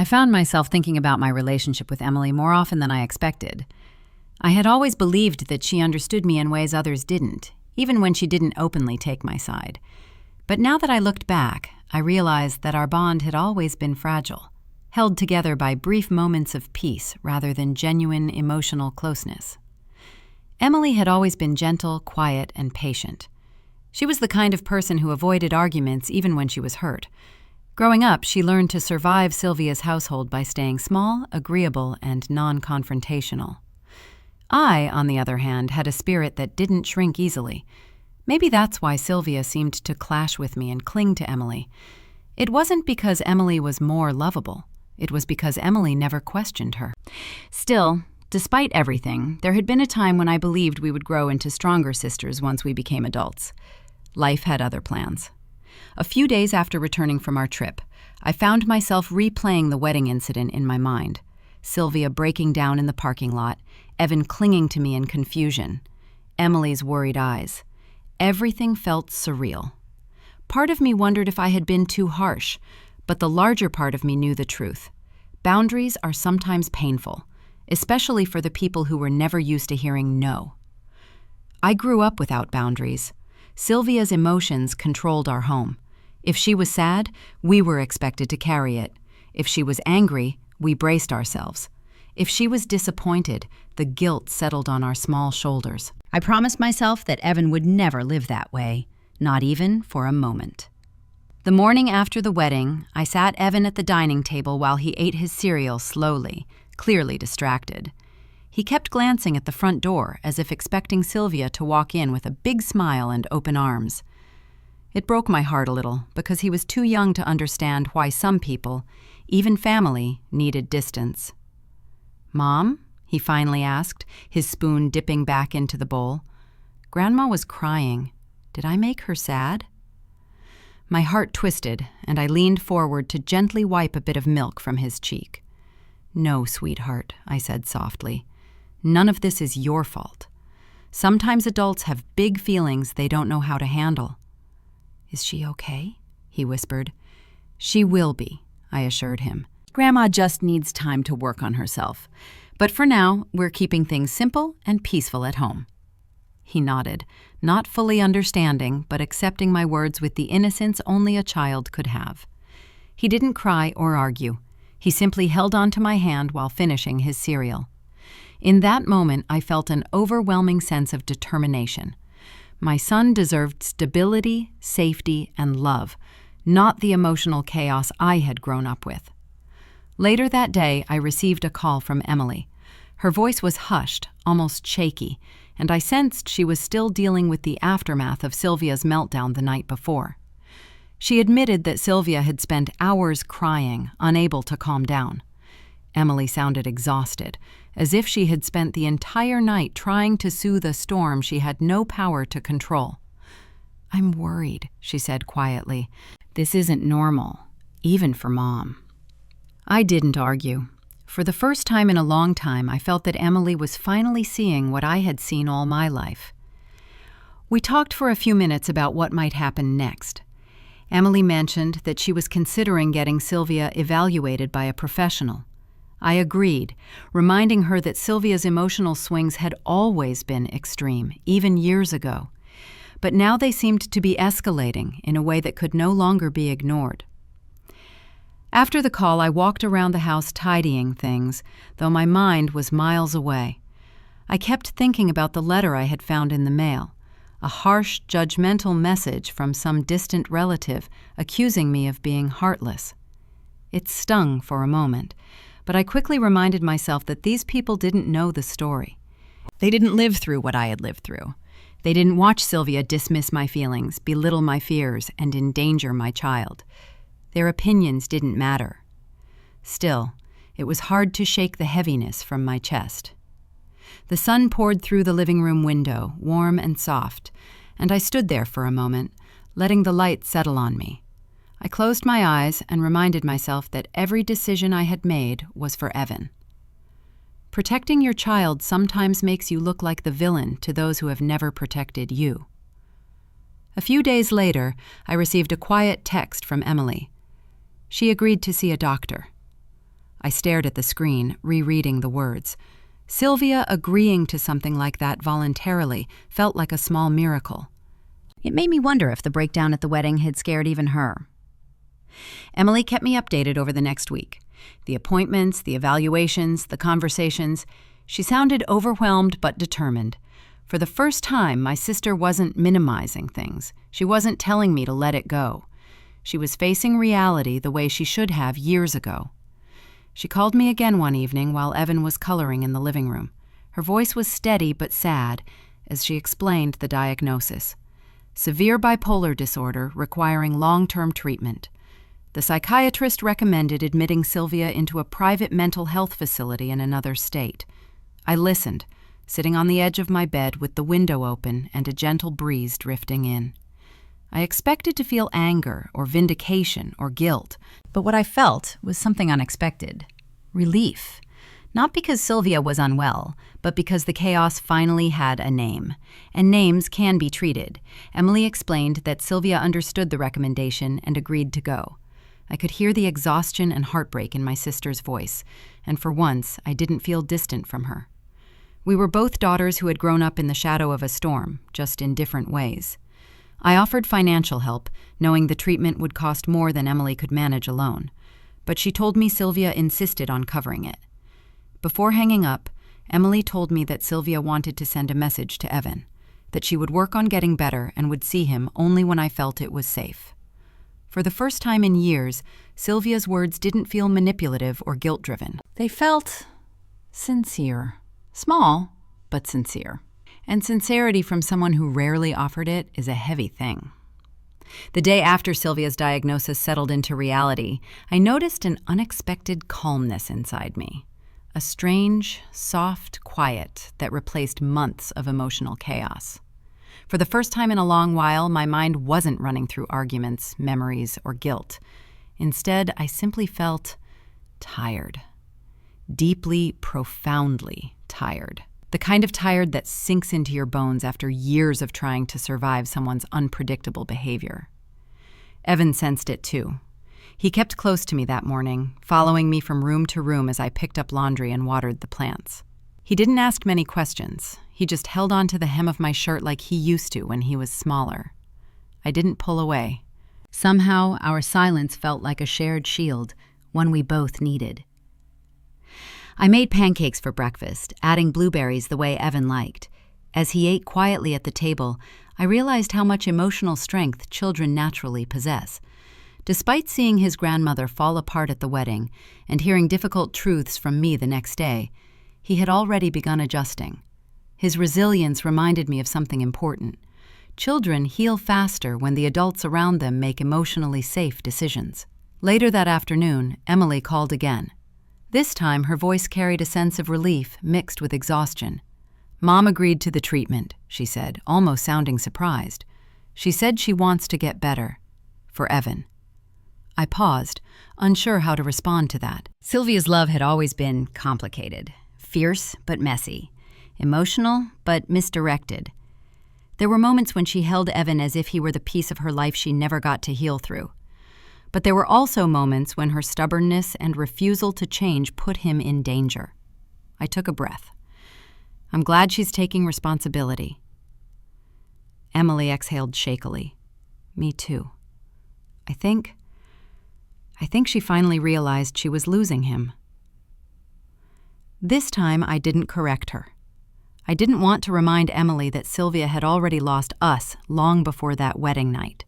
I found myself thinking about my relationship with Emily more often than I expected. I had always believed that she understood me in ways others didn't, even when she didn't openly take my side. But now that I looked back, I realized that our bond had always been fragile, held together by brief moments of peace rather than genuine emotional closeness. Emily had always been gentle, quiet, and patient. She was the kind of person who avoided arguments even when she was hurt. Growing up, she learned to survive Sylvia's household by staying small, agreeable, and non-confrontational. I, on the other hand, had a spirit that didn't shrink easily. Maybe that's why Sylvia seemed to clash with me and cling to Emily. It wasn't because Emily was more lovable. It was because Emily never questioned her. Still, despite everything, there had been a time when I believed we would grow into stronger sisters once we became adults. Life had other plans. A few days after returning from our trip, I found myself replaying the wedding incident in my mind. Sylvia breaking down in the parking lot, Evan clinging to me in confusion, Emily's worried eyes. Everything felt surreal. Part of me wondered if I had been too harsh, but the larger part of me knew the truth. Boundaries are sometimes painful, especially for the people who were never used to hearing no. I grew up without boundaries. Sylvia's emotions controlled our home. If she was sad, we were expected to carry it. If she was angry, we braced ourselves. If she was disappointed, the guilt settled on our small shoulders. I promised myself that Evan would never live that way, not even for a moment. The morning after the wedding, I sat Evan at the dining table while he ate his cereal slowly, clearly distracted. He kept glancing at the front door as if expecting Sylvia to walk in with a big smile and open arms. It broke my heart a little because he was too young to understand why some people, even family, needed distance. "Mom?" he finally asked, his spoon dipping back into the bowl. Grandma was crying. Did I make her sad? My heart twisted, and I leaned forward to gently wipe a bit of milk from his cheek. "No, sweetheart," I said softly. "None of this is your fault. Sometimes adults have big feelings they don't know how to handle." "Is she okay?" he whispered. "She will be," I assured him. "Grandma just needs time to work on herself. But for now, we're keeping things simple and peaceful at home." He nodded, not fully understanding, but accepting my words with the innocence only a child could have. He didn't cry or argue. He simply held onto my hand while finishing his cereal. In that moment, I felt an overwhelming sense of determination. My son deserved stability, safety, and love, not the emotional chaos I had grown up with. Later that day, I received a call from Emily. Her voice was hushed, almost shaky, and I sensed she was still dealing with the aftermath of Sylvia's meltdown the night before. She admitted that Sylvia had spent hours crying, unable to calm down. Emily sounded exhausted, as if she had spent the entire night trying to soothe a storm she had no power to control. "I'm worried," she said quietly. "This isn't normal, even for Mom." I didn't argue. For the first time in a long time, I felt that Emily was finally seeing what I had seen all my life. We talked for a few minutes about what might happen next. Emily mentioned that she was considering getting Sylvia evaluated by a professional. I agreed, reminding her that Sylvia's emotional swings had always been extreme, even years ago. But now they seemed to be escalating in a way that could no longer be ignored. After the call, I walked around the house tidying things, though my mind was miles away. I kept thinking about the letter I had found in the mail, a harsh, judgmental message from some distant relative accusing me of being heartless. It stung for a moment, but I quickly reminded myself that these people didn't know the story. They didn't live through what I had lived through. They didn't watch Sylvia dismiss my feelings, belittle my fears, and endanger my child. Their opinions didn't matter. Still, it was hard to shake the heaviness from my chest. The sun poured through the living room window, warm and soft, and I stood there for a moment, letting the light settle on me. I closed my eyes and reminded myself that every decision I had made was for Evan. Protecting your child sometimes makes you look like the villain to those who have never protected you. A few days later, I received a quiet text from Emily. She agreed to see a doctor. I stared at the screen, rereading the words. Sylvia agreeing to something like that voluntarily felt like a small miracle. It made me wonder if the breakdown at the wedding had scared even her. Emily kept me updated over the next week. The appointments, the evaluations, the conversations. She sounded overwhelmed but determined. For the first time, my sister wasn't minimizing things. She wasn't telling me to let it go. She was facing reality the way she should have years ago. She called me again one evening while Evan was coloring in the living room. Her voice was steady but sad as she explained the diagnosis. Severe bipolar disorder requiring long-term treatment. The psychiatrist recommended admitting Sylvia into a private mental health facility in another state. I listened, sitting on the edge of my bed with the window open and a gentle breeze drifting in. I expected to feel anger or vindication or guilt, but what I felt was something unexpected. Relief. Not because Sylvia was unwell, but because the chaos finally had a name. And names can be treated. Emily explained that Sylvia understood the recommendation and agreed to go. I could hear the exhaustion and heartbreak in my sister's voice, and for once, I didn't feel distant from her. We were both daughters who had grown up in the shadow of a storm, just in different ways. I offered financial help, knowing the treatment would cost more than Emily could manage alone, but she told me Sylvia insisted on covering it. Before hanging up, Emily told me that Sylvia wanted to send a message to Evan, that she would work on getting better and would see him only when I felt it was safe. For the first time in years, Sylvia's words didn't feel manipulative or guilt-driven. They felt sincere. Small, but sincere. And sincerity from someone who rarely offered it is a heavy thing. The day after Sylvia's diagnosis settled into reality, I noticed an unexpected calmness inside me. A strange, soft quiet that replaced months of emotional chaos. For the first time in a long while, my mind wasn't running through arguments, memories, or guilt. Instead, I simply felt tired. Deeply, profoundly tired. The kind of tired that sinks into your bones after years of trying to survive someone's unpredictable behavior. Evan sensed it too. He kept close to me that morning, following me from room to room as I picked up laundry and watered the plants. He didn't ask many questions. He just held on to the hem of my shirt like he used to when he was smaller. I didn't pull away. Somehow, our silence felt like a shared shield, one we both needed. I made pancakes for breakfast, adding blueberries the way Evan liked. As he ate quietly at the table, I realized how much emotional strength children naturally possess. Despite seeing his grandmother fall apart at the wedding and hearing difficult truths from me the next day, he had already begun adjusting. His resilience reminded me of something important. Children heal faster when the adults around them make emotionally safe decisions. Later that afternoon, Emily called again. This time, her voice carried a sense of relief mixed with exhaustion. Mom agreed to the treatment, she said, almost sounding surprised. She said she wants to get better. For Evan. I paused, unsure how to respond to that. Sylvia's love had always been complicated. Fierce but messy. Emotional but misdirected. There were moments when she held Evan as if he were the piece of her life she never got to heal through. But there were also moments when her stubbornness and refusal to change put him in danger. I took a breath. I'm glad she's taking responsibility. Emily exhaled shakily. Me too. I think she finally realized she was losing him. This time I didn't correct her. I didn't want to remind Emily that Sylvia had already lost us long before that wedding night.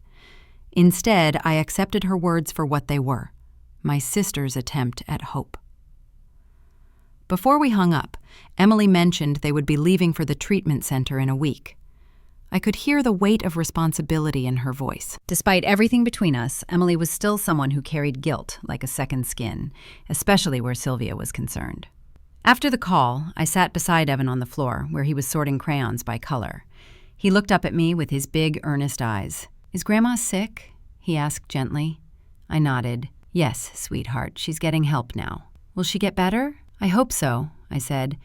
Instead, I accepted her words for what they were, my sister's attempt at hope. Before we hung up, Emily mentioned they would be leaving for the treatment center in a week. I could hear the weight of responsibility in her voice. Despite everything between us, Emily was still someone who carried guilt like a second skin, especially where Sylvia was concerned. After the call, I sat beside Evan on the floor, where he was sorting crayons by color. He looked up at me with his big, earnest eyes. Is Grandma sick? He asked gently. I nodded. Yes, sweetheart, she's getting help now. Will she get better? I hope so, I said.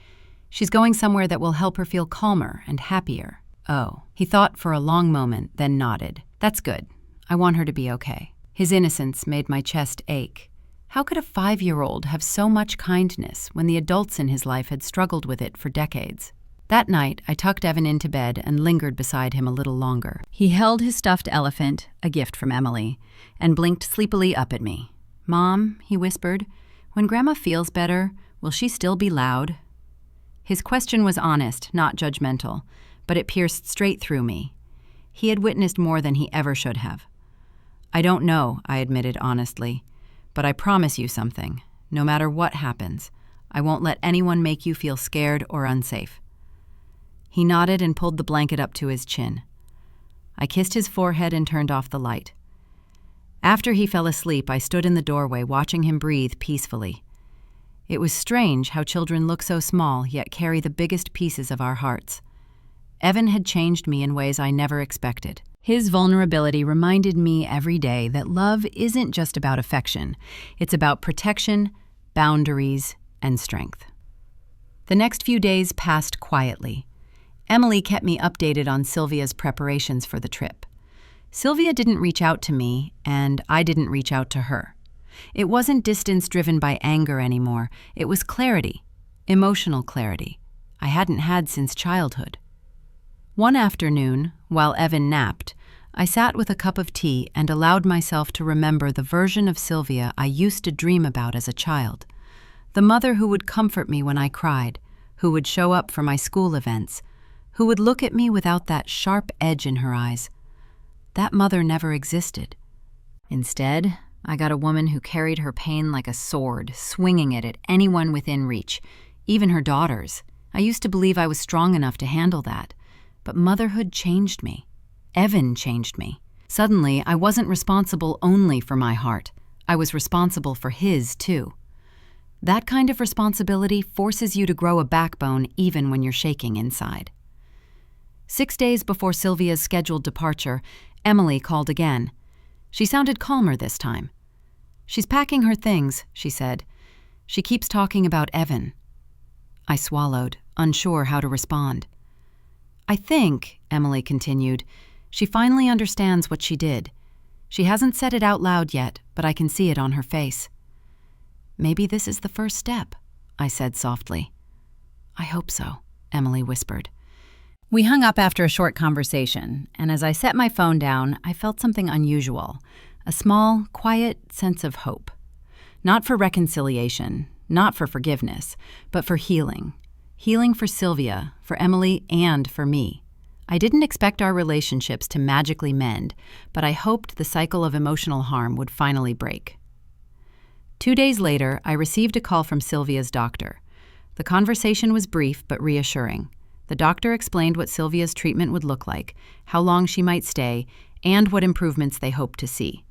She's going somewhere that will help her feel calmer and happier. Oh. He thought for a long moment, then nodded. That's good. I want her to be okay. His innocence made my chest ache. How could a 5-year-old have so much kindness when the adults in his life had struggled with it for decades? That night, I tucked Evan into bed and lingered beside him a little longer. He held his stuffed elephant, a gift from Emily, and blinked sleepily up at me. "Mom," he whispered, "when Grandma feels better, will she still be loud?" His question was honest, not judgmental, but it pierced straight through me. He had witnessed more than he ever should have. "I don't know," I admitted honestly, "but I promise you something. No matter what happens, I won't let anyone make you feel scared or unsafe." He nodded and pulled the blanket up to his chin. I kissed his forehead and turned off the light. After he fell asleep, I stood in the doorway watching him breathe peacefully. It was strange how children look so small yet carry the biggest pieces of our hearts. Evan had changed me in ways I never expected. His vulnerability reminded me every day that love isn't just about affection. It's about protection, boundaries, and strength. The next few days passed quietly. Emily kept me updated on Sylvia's preparations for the trip. Sylvia didn't reach out to me, and I didn't reach out to her. It wasn't distance driven by anger anymore. It was clarity, emotional clarity, I hadn't had since childhood. One afternoon, while Evan napped, I sat with a cup of tea and allowed myself to remember the version of Sylvia I used to dream about as a child. The mother who would comfort me when I cried, who would show up for my school events, who would look at me without that sharp edge in her eyes. That mother never existed. Instead, I got a woman who carried her pain like a sword, swinging it at anyone within reach, even her daughters. I used to believe I was strong enough to handle that, but motherhood changed me. Evan changed me. Suddenly, I wasn't responsible only for my heart. I was responsible for his, too. That kind of responsibility forces you to grow a backbone even when you're shaking inside. 6 days before Sylvia's scheduled departure, Emily called again. She sounded calmer this time. "She's packing her things," she said. "She keeps talking about Evan." I swallowed, unsure how to respond. "I think," Emily continued, "she finally understands what she did. She hasn't said it out loud yet, but I can see it on her face." "Maybe this is the first step," I said softly. "I hope so," Emily whispered. We hung up after a short conversation, and as I set my phone down, I felt something unusual, a small, quiet sense of hope. Not for reconciliation, not for forgiveness, but for healing. Healing for Sylvia, for Emily, and for me. I didn't expect our relationships to magically mend, but I hoped the cycle of emotional harm would finally break. 2 days later, I received a call from Sylvia's doctor. The conversation was brief but reassuring. The doctor explained what Sylvia's treatment would look like, how long she might stay, and what improvements they hoped to see.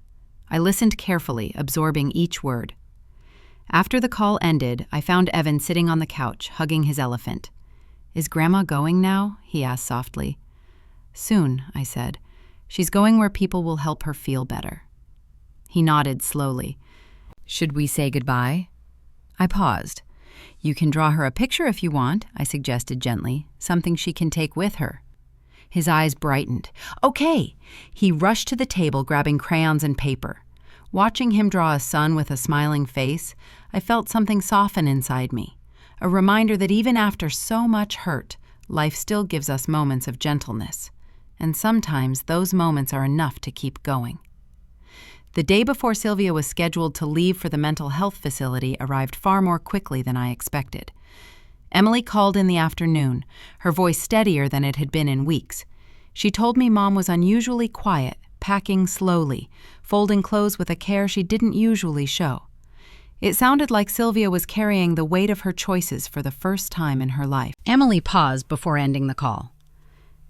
I listened carefully, absorbing each word. After the call ended, I found Evan sitting on the couch, hugging his elephant. "Is Grandma going now?" he asked softly. "Soon," I said. "She's going where people will help her feel better." He nodded slowly. "Should we say goodbye?" I paused. "You can draw her a picture if you want," I suggested gently, "something she can take with her." His eyes brightened. "Okay!" He rushed to the table, grabbing crayons and paper. Watching him draw a sun with a smiling face, I felt something soften inside me, a reminder that even after so much hurt, life still gives us moments of gentleness. And sometimes those moments are enough to keep going. The day before Sylvia was scheduled to leave for the mental health facility arrived far more quickly than I expected. Emily called in the afternoon, her voice steadier than it had been in weeks. She told me Mom was unusually quiet, packing slowly, folding clothes with a care she didn't usually show. It sounded like Sylvia was carrying the weight of her choices for the first time in her life. Emily paused before ending the call.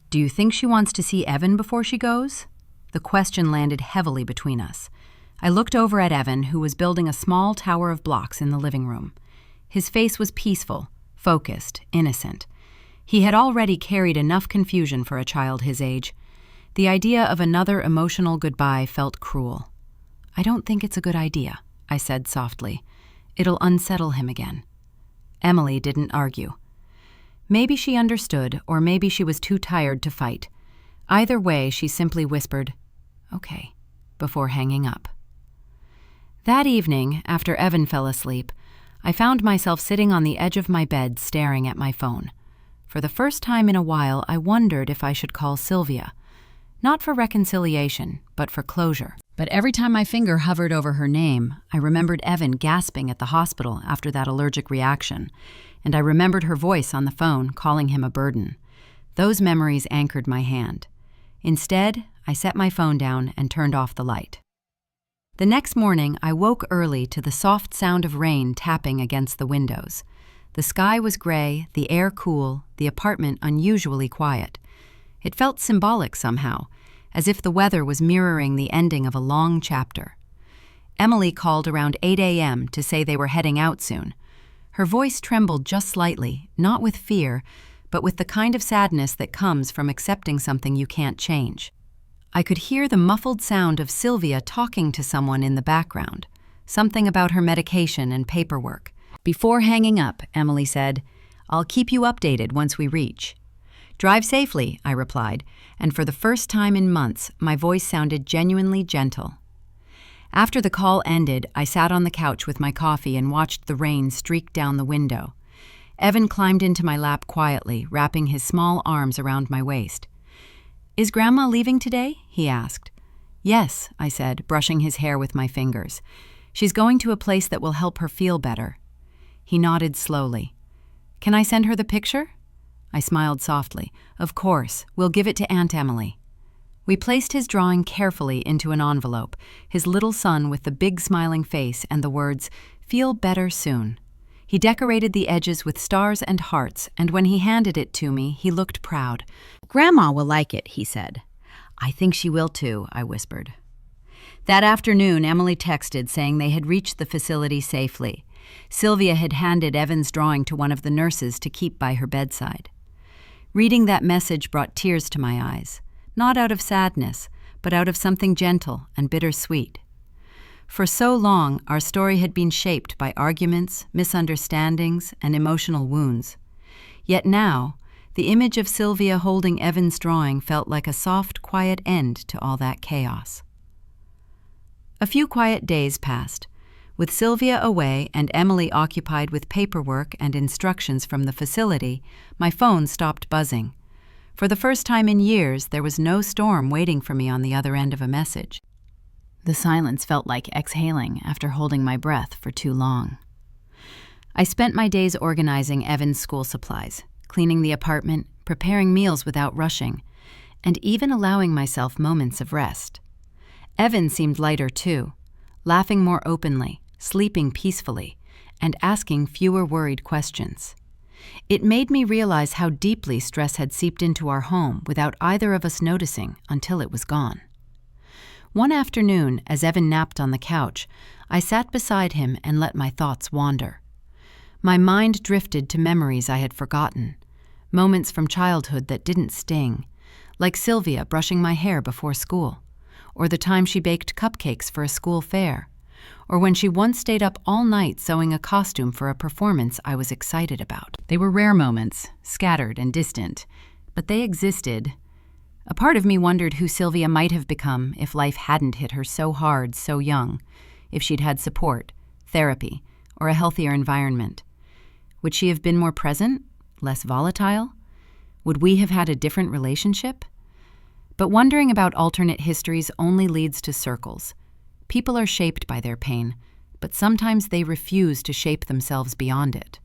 "Do you think she wants to see Evan before she goes?" The question landed heavily between us. I looked over at Evan, who was building a small tower of blocks in the living room. His face was peaceful, focused, innocent. He had already carried enough confusion for a child his age. The idea of another emotional goodbye felt cruel. "I don't think it's a good idea," I said softly. "It'll unsettle him again." Emily didn't argue. Maybe she understood, or maybe she was too tired to fight. Either way, she simply whispered, "Okay," before hanging up. That evening, after Evan fell asleep, I found myself sitting on the edge of my bed staring at my phone. For the first time in a while, I wondered if I should call Sylvia. Not for reconciliation, but for closure. But every time my finger hovered over her name, I remembered Evan gasping at the hospital after that allergic reaction, and I remembered her voice on the phone calling him a burden. Those memories anchored my hand. Instead, I set my phone down and turned off the light. The next morning, I woke early to the soft sound of rain tapping against the windows. The sky was gray, the air cool, the apartment unusually quiet. It felt symbolic somehow, as if the weather was mirroring the ending of a long chapter. Emily called around 8 a.m. to say they were heading out soon. Her voice trembled just slightly, not with fear, but with the kind of sadness that comes from accepting something you can't change. I could hear the muffled sound of Sylvia talking to someone in the background, something about her medication and paperwork. Before hanging up, Emily said, "I'll keep you updated once we reach." "Drive safely," I replied, and for the first time in months, my voice sounded genuinely gentle. After the call ended, I sat on the couch with my coffee and watched the rain streak down the window. Evan climbed into my lap quietly, wrapping his small arms around my waist. "Is Grandma leaving today?" he asked. "Yes," I said, brushing his hair with my fingers. "She's going to a place that will help her feel better." He nodded slowly. "Can I send her the picture?" I smiled softly. "Of course, we'll give it to Aunt Emily." We placed his drawing carefully into an envelope, his little son with the big smiling face and the words, "Feel better soon." He decorated the edges with stars and hearts, and when he handed it to me, he looked proud. "Grandma will like it," he said. "I think she will too," I whispered. That afternoon, Emily texted saying they had reached the facility safely. Sylvia had handed Evan's drawing to one of the nurses to keep by her bedside. Reading that message brought tears to my eyes, not out of sadness, but out of something gentle and bittersweet. For so long, our story had been shaped by arguments, misunderstandings, and emotional wounds. Yet now, the image of Sylvia holding Evan's drawing felt like a soft, quiet end to all that chaos. A few quiet days passed. With Sylvia away and Emily occupied with paperwork and instructions from the facility, my phone stopped buzzing. For the first time in years, there was no storm waiting for me on the other end of a message. The silence felt like exhaling after holding my breath for too long. I spent my days organizing Evan's school supplies, cleaning the apartment, preparing meals without rushing, and even allowing myself moments of rest. Evan seemed lighter too, laughing more openly, sleeping peacefully, and asking fewer worried questions. It made me realize how deeply stress had seeped into our home without either of us noticing until it was gone. One afternoon, as Evan napped on the couch, I sat beside him and let my thoughts wander. My mind drifted to memories I had forgotten, moments from childhood that didn't sting, like Sylvia brushing my hair before school, or the time she baked cupcakes for a school fair, or when she once stayed up all night sewing a costume for a performance I was excited about. They were rare moments, scattered and distant, but they existed. A part of me wondered who Sylvia might have become if life hadn't hit her so hard so young, if she'd had support, therapy, or a healthier environment. Would she have been more present, less volatile? Would we have had a different relationship? But wondering about alternate histories only leads to circles. People are shaped by their pain, but sometimes they refuse to shape themselves beyond it.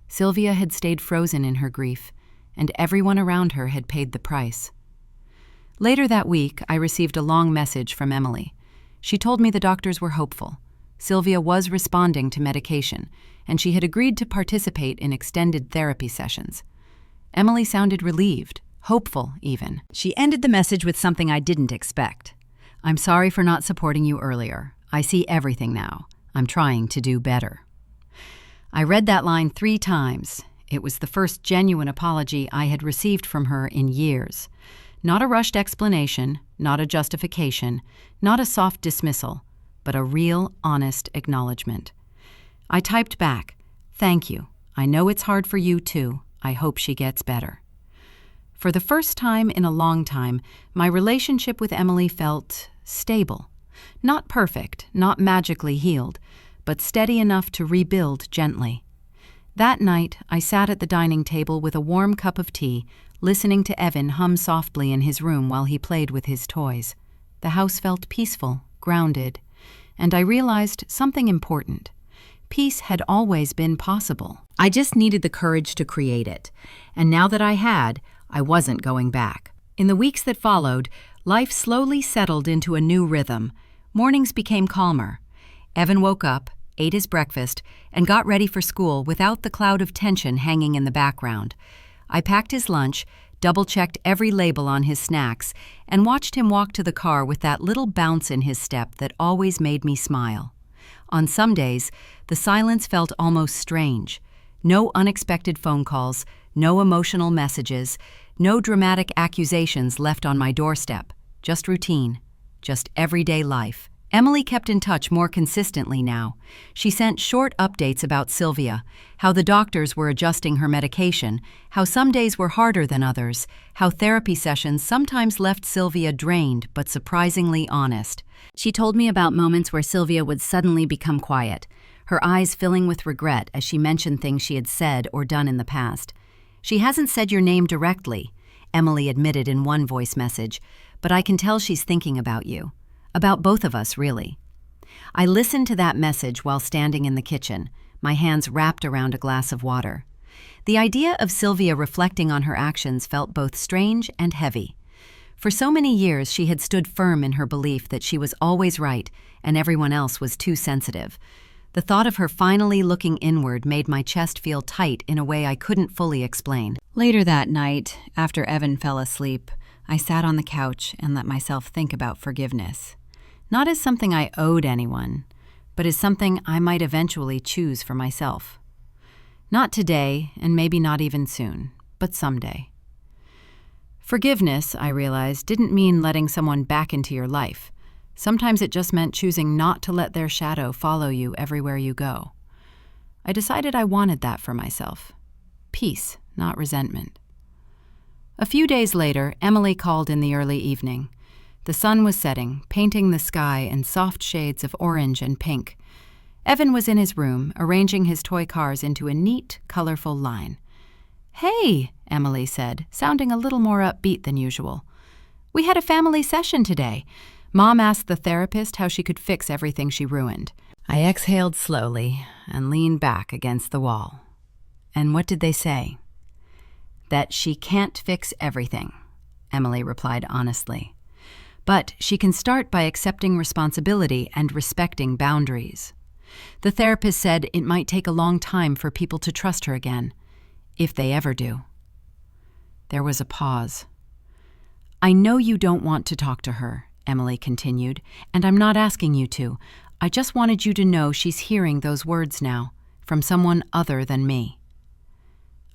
Sylvia had stayed frozen in her grief, and everyone around her had paid the price. Later that week, I received a long message from Emily. She told me the doctors were hopeful. Sylvia was responding to medication, and she had agreed to participate in extended therapy sessions. Emily sounded relieved, hopeful even. She ended the message with something I didn't expect. "I'm sorry for not supporting you earlier. I see everything now. I'm trying to do better." I read that line 3 times. It was the first genuine apology I had received from her in years. Not a rushed explanation, not a justification, not a soft dismissal, but a real, honest acknowledgement. I typed back, "Thank you. I know it's hard for you too. I hope she gets better." For the first time in a long time, my relationship with Emily felt stable. Not perfect, not magically healed, but steady enough to rebuild gently. That night, I sat at the dining table with a warm cup of tea, listening to Evan hum softly in his room while he played with his toys. The house felt peaceful, grounded, and I realized something important. Peace had always been possible. I just needed the courage to create it, and now that I had, I wasn't going back. In the weeks that followed, life slowly settled into a new rhythm. Mornings became calmer. Evan woke up, ate his breakfast, and got ready for school without the cloud of tension hanging in the background. I packed his lunch, double-checked every label on his snacks, and watched him walk to the car with that little bounce in his step that always made me smile. On some days, the silence felt almost strange. No unexpected phone calls, no emotional messages, no dramatic accusations left on my doorstep. Just routine, just everyday life. Emily kept in touch more consistently now. She sent short updates about Sylvia, how the doctors were adjusting her medication, how some days were harder than others, how therapy sessions sometimes left Sylvia drained but surprisingly honest. She told me about moments where Sylvia would suddenly become quiet, her eyes filling with regret as she mentioned things she had said or done in the past. "She hasn't said your name directly," Emily admitted in one voice message, "but I can tell she's thinking about you. About both of us, really." I listened to that message while standing in the kitchen, my hands wrapped around a glass of water. The idea of Sylvia reflecting on her actions felt both strange and heavy. For so many years, she had stood firm in her belief that she was always right and everyone else was too sensitive. The thought of her finally looking inward made my chest feel tight in a way I couldn't fully explain. Later that night, after Evan fell asleep, I sat on the couch and let myself think about forgiveness. Not as something I owed anyone, but as something I might eventually choose for myself. Not today, and maybe not even soon, but someday. Forgiveness, I realized, didn't mean letting someone back into your life. Sometimes it just meant choosing not to let their shadow follow you everywhere you go. I decided I wanted that for myself. Peace, not resentment. A few days later, Emily called in the early evening. The sun was setting, painting the sky in soft shades of orange and pink. Evan was in his room, arranging his toy cars into a neat, colorful line. "Hey," Emily said, sounding a little more upbeat than usual. "We had a family session today. Mom asked the therapist how she could fix everything she ruined." I exhaled slowly and leaned back against the wall. "And what did they say?" "That she can't fix everything," Emily replied honestly. "But she can start by accepting responsibility and respecting boundaries. The therapist said it might take a long time for people to trust her again, if they ever do." There was a pause. "I know you don't want to talk to her," Emily continued, "and I'm not asking you to. I just wanted you to know she's hearing those words now, from someone other than me."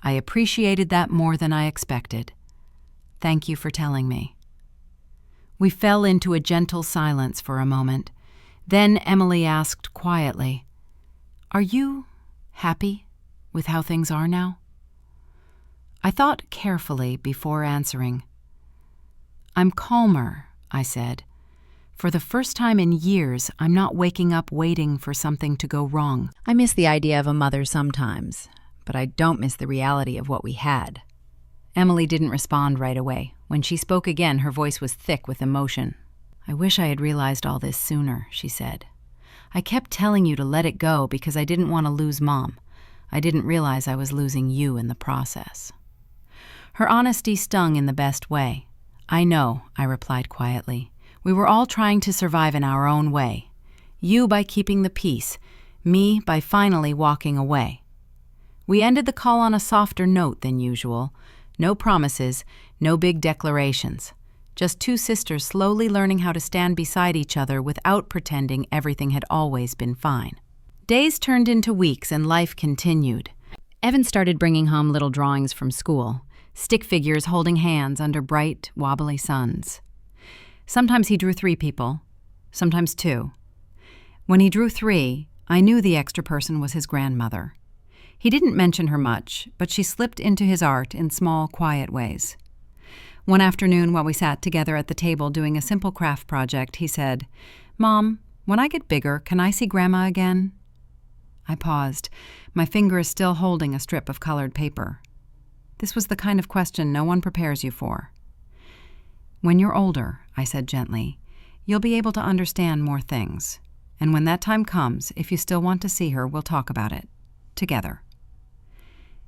I appreciated that more than I expected. "Thank you for telling me." We fell into a gentle silence for a moment. Then Emily asked quietly, "Are you happy with how things are now?" I thought carefully before answering. "I'm calmer," I said. "For the first time in years, I'm not waking up waiting for something to go wrong. I miss the idea of a mother sometimes, but I don't miss the reality of what we had." Emily didn't respond right away. When she spoke again, her voice was thick with emotion. "I wish I had realized all this sooner," she said. "I kept telling you to let it go because I didn't want to lose Mom. I didn't realize I was losing you in the process." Her honesty stung in the best way. "I know," I replied quietly. "We were all trying to survive in our own way. You by keeping the peace, me by finally walking away." We ended the call on a softer note than usual. No promises, no big declarations. Just two sisters slowly learning how to stand beside each other without pretending everything had always been fine. Days turned into weeks and life continued. Evan started bringing home little drawings from school, stick figures holding hands under bright, wobbly suns. Sometimes he drew 3 people, sometimes 2. When he drew 3, I knew the extra person was his grandmother. He didn't mention her much, but she slipped into his art in small, quiet ways. One afternoon, while we sat together at the table doing a simple craft project, he said, "Mom, when I get bigger, can I see Grandma again?" I paused, my finger still holding a strip of colored paper. This was the kind of question no one prepares you for. "When you're older," I said gently, "you'll be able to understand more things. And when that time comes, if you still want to see her, we'll talk about it. Together."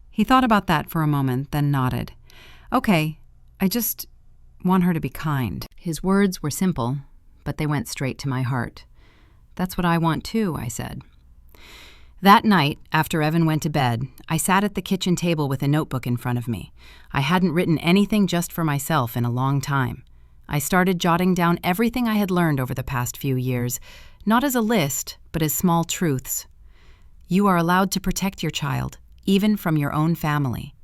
He thought about that for a moment, then nodded. "Okay, I just want her to be kind." His words were simple, but they went straight to my heart. "That's what I want too," I said. That night, after Evan went to bed, I sat at the kitchen table with a notebook in front of me. I hadn't written anything just for myself in a long time. I started jotting down everything I had learned over the past few years, not as a list, but as small truths. You are allowed to protect your child, even from your own family.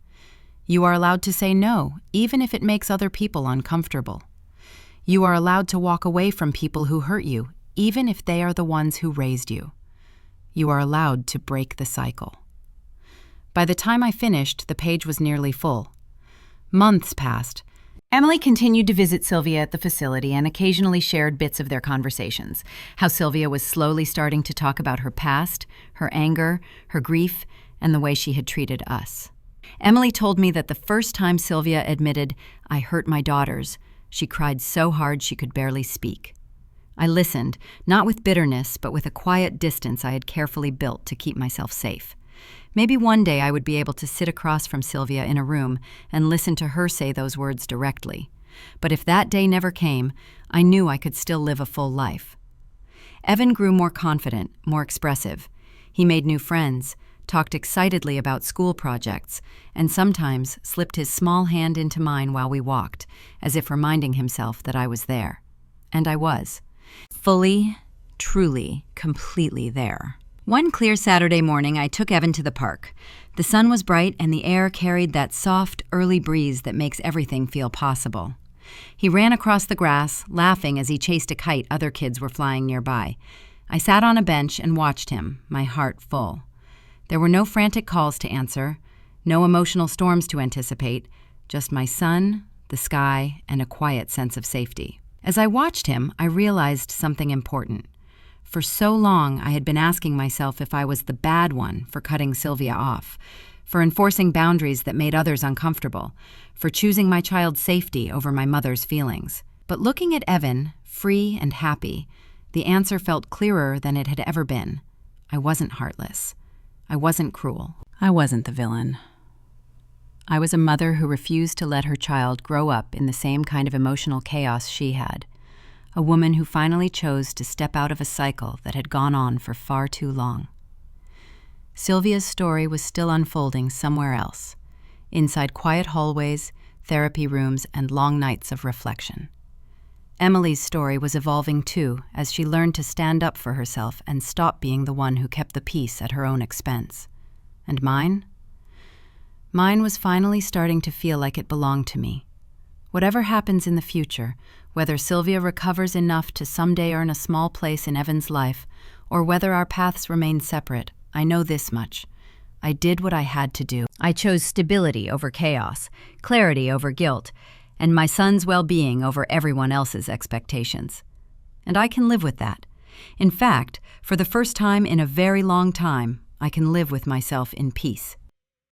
You are allowed to say no, even if it makes other people uncomfortable. You are allowed to walk away from people who hurt you, even if they are the ones who raised you. You are allowed to break the cycle. By the time I finished, the page was nearly full. Months passed. Emily continued to visit Sylvia at the facility and occasionally shared bits of their conversations, how Sylvia was slowly starting to talk about her past, her anger, her grief, and the way she had treated us. Emily told me that the first time Sylvia admitted, "I hurt my daughters," she cried so hard she could barely speak. I listened, not with bitterness, but with a quiet distance I had carefully built to keep myself safe. Maybe one day I would be able to sit across from Sylvia in a room and listen to her say those words directly. But if that day never came, I knew I could still live a full life. Evan grew more confident, more expressive. He made new friends, talked excitedly about school projects, and sometimes slipped his small hand into mine while we walked, as if reminding himself that I was there. And I was. Fully, truly, completely there. One clear Saturday morning, I took Evan to the park. The sun was bright and the air carried that soft, early breeze that makes everything feel possible. He ran across the grass, laughing as he chased a kite other kids were flying nearby. I sat on a bench and watched him, my heart full. There were no frantic calls to answer, no emotional storms to anticipate, just my son, the sky, and a quiet sense of safety. As I watched him, I realized something important. For so long, I had been asking myself if I was the bad one for cutting Sylvia off, for enforcing boundaries that made others uncomfortable, for choosing my child's safety over my mother's feelings. But looking at Evan, free and happy, the answer felt clearer than it had ever been. I wasn't heartless. I wasn't cruel. I wasn't the villain. I was a mother who refused to let her child grow up in the same kind of emotional chaos she had. A woman who finally chose to step out of a cycle that had gone on for far too long. Sylvia's story was still unfolding somewhere else, inside quiet hallways, therapy rooms, and long nights of reflection. Emily's story was evolving too, as she learned to stand up for herself and stop being the one who kept the peace at her own expense. And mine? Mine was finally starting to feel like it belonged to me. Whatever happens in the future, whether Sylvia recovers enough to someday earn a small place in Evan's life, or whether our paths remain separate, I know this much. I did what I had to do. I chose stability over chaos, clarity over guilt, and my son's well-being over everyone else's expectations. And I can live with that. In fact, for the first time in a very long time, I can live with myself in peace.